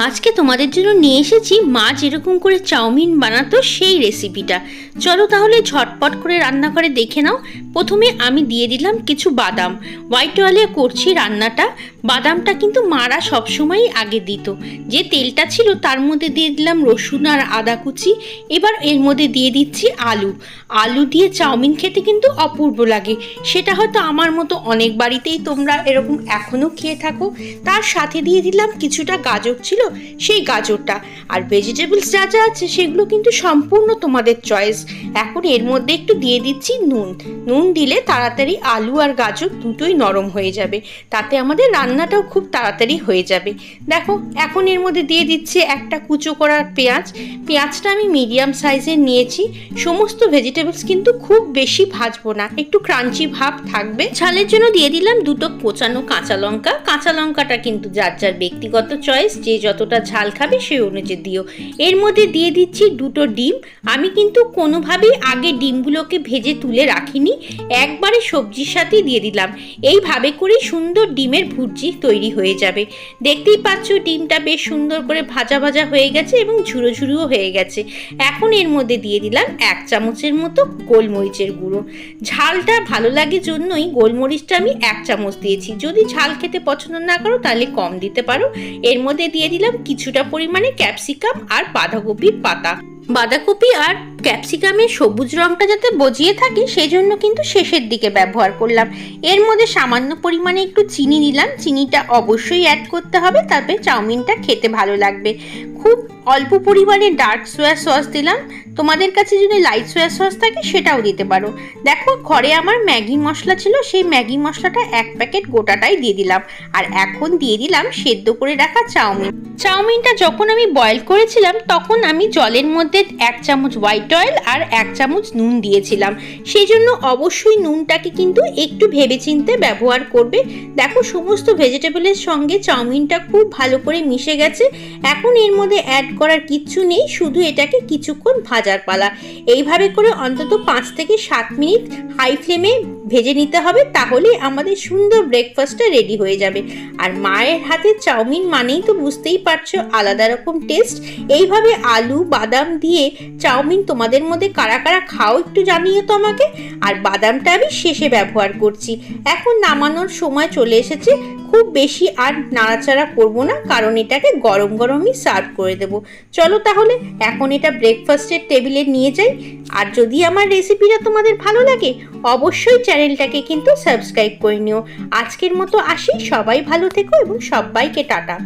আজকে তোমাদের জন্য নিয়ে এসেছি মা যেরকম করে চাউমিন বানাতো সেই রেসিপিটা। চলো তাহলে ঝটপট করে রান্না করে দেখে নাও। প্রথমে আমি দিয়ে দিলাম কিছু বাদাম। হোয়াইট অয়েলে করছি রান্নাটা। বাদামটা কিন্তু মারা সবসময়ই আগে দিত। যে তেলটা ছিল তার মধ্যে দিয়ে দিলাম রসুন আর আদা কুচি। এবার এর মধ্যে দিয়ে দিচ্ছি আলু। আলু দিয়ে চাউমিন খেতে কিন্তু অপূর্ব লাগে। সেটা হয়তো আমার মতো অনেক বাড়িতেই তোমরা এরকম এখনও খেয়ে থাকো। তার সাথে দিয়ে দিলাম কিছুটা গাজর ছিল, সেই গাজরটা। আর ভেজিটেবলস যা যা আছে সেগুলো কিন্তু সম্পূর্ণ তোমাদের চয়েস। এখন এর মধ্যে একটু দিয়ে দিচ্ছি নুন। নুন দিলে তাড়াতাড়ি আলু আর গাজর দুটোই নরম হয়ে যাবে, তাতে আমাদের রান্নাটাও খুব তাড়াতাড়ি হয়ে যাবে। দেখো এখন এর মধ্যে দিয়ে দিচ্ছি একটা কুচো করার পেঁয়াজ। পেঁয়াজটা আমি মিডিয়াম সাইজের নিয়েছি। সমস্ত ভেজিটেবলস কিন্তু খুব বেশি ভাজবো না, একটু ক্রাঞ্চি ভাব থাকবে। ঝালের জন্য দিয়ে দিলাম দুটো কোচানো কাঁচা লঙ্কা। কাঁচা লঙ্কাটা কিন্তু যার যার ব্যক্তিগত চয়েস, যে যতটা ঝাল খাবে সেই অনুযায়ী দিও। এর মধ্যে দিয়ে দিচ্ছি দুটো ডিম। আমি কিন্তু কোনোভাবেই আগে ডিমগুলোকে ভেজে তুলে রাখিনি, একবারে সবজির সাথেই দিয়ে দিলাম। এইভাবে করেই সুন্দর ডিমের ভুর্জি তৈরি হয়ে যাবে। দেখতেই পাচ্ছ ডিমটা বেশ সুন্দর করে ভাজা ভাজা হয়ে গেছে এবং ঝুরো ঝুরোও হয়ে গেছে। এখন এর মধ্যে দিয়ে দিলাম 1 চামচের মতো গোলমরিচের গুঁড়ো। ঝালটা ভালো লাগে জন্যই গোলমরিচটা আমি 1 চামচ দিয়েছি। যদি ঝাল খেতে পছন্দ না করো তাহলে কম দিতে পারো। এর মধ্যে দিয়ে দিলাম কিছুটা পরিমাণে ক্যাপসিকাম আর বাঁধাকপির পাতা। বাঁধাকপি আর ক্যাপসিকামের সবুজ রঙটা যাতে বজিয়ে থাকে সেই জন্য কিন্তু শেষের দিকে ব্যবহার করলাম। এর মধ্যে সামান্য পরিমাণে একটু চিনি দিলাম। চিনিটা অবশ্যই অ্যাড করতে হবে, তবে চাউমিনটা খেতে ভালো লাগবে। খুব অল্প পরিমাণে ডার্ক সোয়া সস দিলাম। তোমাদের কাছে যদি লাইট সোয়া সস থাকে সেটাও দিতে পারো। দেখো ঘরে আমার ম্যাগি মশলা ছিল, সেই ম্যাগি মশলাটা 1 প্যাকেট গোটাটাই দিয়ে দিলাম। আর এখন দিয়ে দিলাম সেদ্ধ করে রাখা চাউমিন। চাউমিনটা যখন আমি বয়েল করেছিলাম তখন আমি জলের মধ্যে 1 চামচ হোয়াইট অয়েল আর 1 চামচ নুন দিয়েছিলাম। সেই জন্য অবশ্যই নুনটাকে কিন্তু একটু ভেবেচিন্তে ব্যবহার করবে। দেখো সমস্ত ভেজিটেবলের সঙ্গে চাউমিনটা খুব ভালো করে মিশে গেছে। এখন এর মধ্যে অ্যাড করার কিচ্ছু নেই, শুধু এটাকে কিছুক্ষণ ভাজার পালা। এইভাবে করে অন্তত 5 থেকে 7 মিনিট হাই ফ্লেমে ভেজে নিতে হবে, তাহলে আমাদের সুন্দর ব্রেকফাস্টটা রেডি হয়ে যাবে। আর মায়ের হাতের চাউমিন মানেই তো বুঝতেই পারছো আলাদা রকম টেস্ট। এইভাবে আলু বাদাম দিয়ে চাউমিন তোমাদের মধ্যে কারা কারা খাও একটু জানিও তো আমাকে। আর বাদামটা আমি শেষে ব্যবহার করছি। এখন নামানোর সময় চলে এসেছে। খুব বেশি আর নাড়াচাড়া করব না, কারণ এটাকে গরম গরমই সার্ভ করে দেব। চলো তাহলে এখন এটা ব্রেকফাস্টের টেবিলে নিয়ে যাই। আর যদি আমার রেসিপিটা তোমাদের ভালো লাগে অবশ্যই চ্যানেলটাকে কিন্তু সাবস্ক্রাইব করে নিও। আজকের মতো আসি, সবাই ভালো থেকো এবং সবাইকে টাটা।